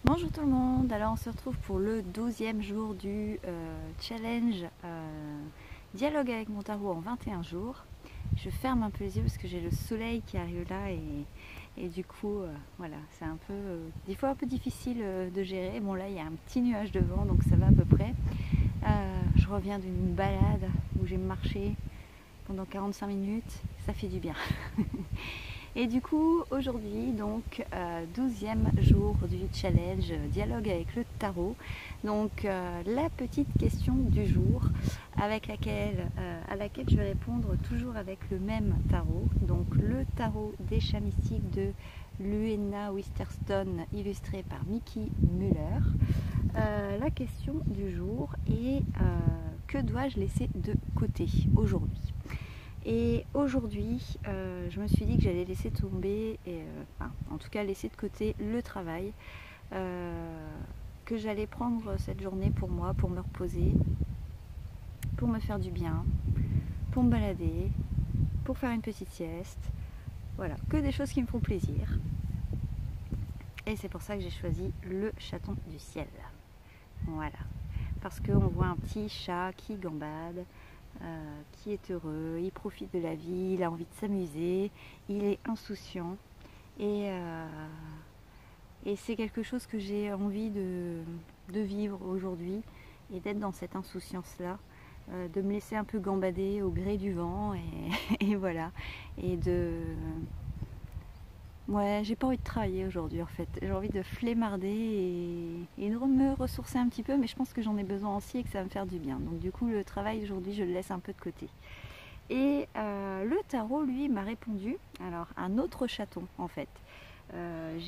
Bonjour tout le monde, alors on se retrouve pour le 12e jour du challenge dialogue avec mon tarot en 21 jours. Je ferme un peu les yeux parce que j'ai le soleil qui arrive là et du coup voilà, c'est un peu des fois un peu difficile de gérer. Bon là il y a un petit nuage de vent donc ça va à peu près. Je reviens d'une balade où j'ai marché pendant 45 minutes, ça fait du bien. Et du coup, aujourd'hui, donc, 12e jour du challenge dialogue avec le tarot. Donc, la petite question du jour à laquelle je vais répondre toujours avec le même tarot. Donc, le tarot des chats mystiques de Luena Wisterstone, illustré par Mickey Muller. La question du jour est que dois-je laisser de côté aujourd'hui ? Et aujourd'hui, je me suis dit que j'allais laisser tomber, en tout cas laisser de côté le travail, que j'allais prendre cette journée pour moi, pour me reposer, pour me faire du bien, pour me balader, pour faire une petite sieste. Voilà, que des choses qui me font plaisir. Et c'est pour ça que j'ai choisi le chaton du ciel. Voilà, parce qu'on voit un petit chat qui gambade, qui est heureux, il profite de la vie, il a envie de s'amuser, il est insouciant et c'est quelque chose que j'ai envie de vivre aujourd'hui et d'être dans cette insouciance-là, de me laisser un peu gambader au gré du vent et voilà, et ouais, j'ai pas envie de travailler aujourd'hui en fait, j'ai envie de flemmarder et de me ressourcer un petit peu, mais je pense que j'en ai besoin aussi et que ça va me faire du bien. Donc du coup le travail aujourd'hui je le laisse un peu de côté. Et le tarot lui m'a répondu, alors un autre chaton en fait.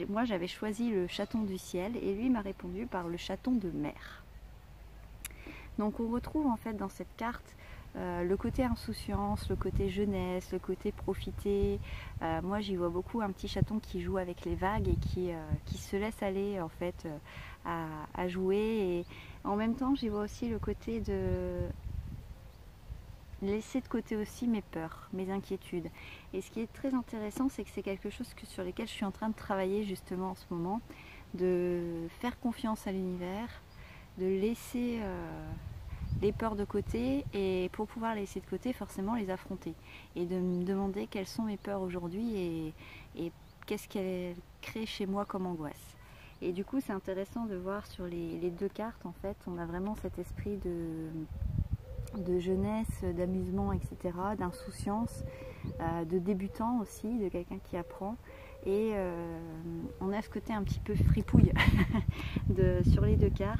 Moi j'avais choisi le chaton du ciel et lui m'a répondu par le chaton de mer. Donc on retrouve en fait dans cette carte le côté insouciance, le côté jeunesse, le côté profiter. Moi j'y vois beaucoup un petit chaton qui joue avec les vagues et qui se laisse aller en fait à jouer. Et en même temps j'y vois aussi le côté de laisser de côté aussi mes peurs, mes inquiétudes. Et ce qui est très intéressant, c'est que c'est quelque chose sur lequel je suis en train de travailler justement en ce moment, de faire confiance à l'univers, de laisser les peurs de côté et pour pouvoir les laisser de côté, forcément les affronter et de me demander quelles sont mes peurs aujourd'hui et qu'est-ce qu'elles créent chez moi comme angoisse. Et du coup, c'est intéressant de voir sur les deux cartes, en fait, on a vraiment cet esprit de jeunesse, d'amusement, etc., d'insouciance, de débutant aussi, de quelqu'un qui apprend. Et on a ce côté un petit peu fripouille sur les deux cartes.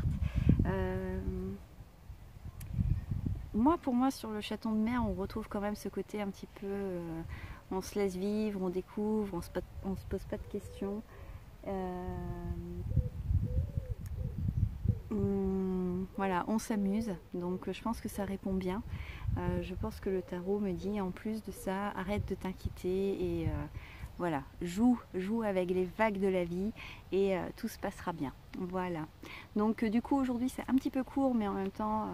Pour moi, sur le chaton de mer, on retrouve quand même ce côté un petit peu, on se laisse vivre, on découvre, on se pose pas de questions. Voilà, on s'amuse, donc je pense que ça répond bien. Je pense que le tarot me dit en plus de ça, arrête de t'inquiéter et voilà, joue avec les vagues de la vie et tout se passera bien. Voilà. Donc du coup aujourd'hui c'est un petit peu court, mais en même temps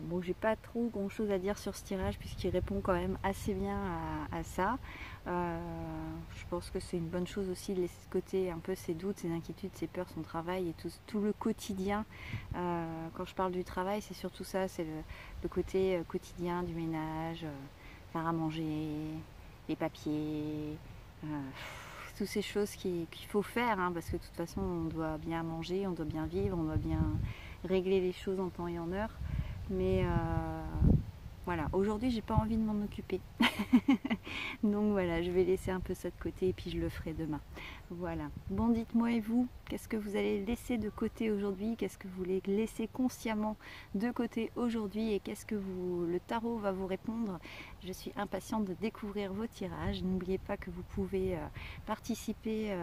bon, j'ai pas trop grand chose à dire sur ce tirage puisqu'il répond quand même assez bien à ça. Je pense que c'est une bonne chose aussi de laisser de côté un peu ses doutes, ses inquiétudes, ses peurs, son travail et tout le quotidien. Quand je parle du travail, c'est surtout ça, c'est le côté quotidien du ménage, faire à manger, les papiers, toutes ces choses qu'il faut faire, hein, parce que de toute façon on doit bien manger, on doit bien vivre, on doit bien régler les choses en temps et en heure. Mais voilà, aujourd'hui j'ai pas envie de m'en occuper. Donc voilà, je vais laisser un peu ça de côté et puis je le ferai demain. Voilà. Bon, dites-moi et vous, qu'est-ce que vous allez laisser de côté aujourd'hui? Qu'est-ce que vous voulez laisser consciemment de côté aujourd'hui? Et qu'est-ce que le tarot va vous répondre? Je suis impatiente de découvrir vos tirages. N'oubliez pas que vous pouvez participer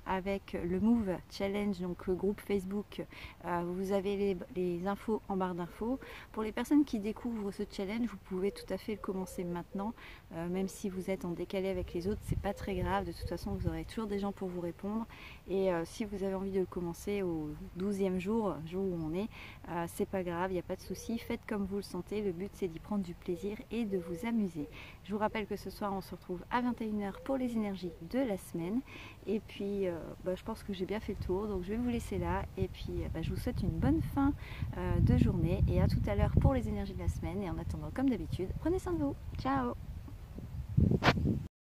avec le Move Challenge, donc le groupe Facebook. Vous avez les infos en barre d'infos. Pour les personnes qui découvrent ce challenge, vous pouvez tout à fait le commencer maintenant, même si vous êtes en décalé avec les autres, c'est pas très grave. De toute façon, vous aurez toujours des gens pour vous répondre. Et si vous avez envie de le commencer au 12e jour où on est, c'est pas grave, il n'y a pas de souci. Faites comme vous le sentez. Le but, c'est d'y prendre du plaisir et de vous amuser. Je vous rappelle que ce soir, on se retrouve à 21 h pour les énergies de la semaine. Et puis je pense que j'ai bien fait le tour, donc je vais vous laisser là. Et puis je vous souhaite une bonne fin de journée et à tout à l'heure pour les énergies de la semaine. Et en attendant, comme d'habitude, prenez soin de vous. Ciao!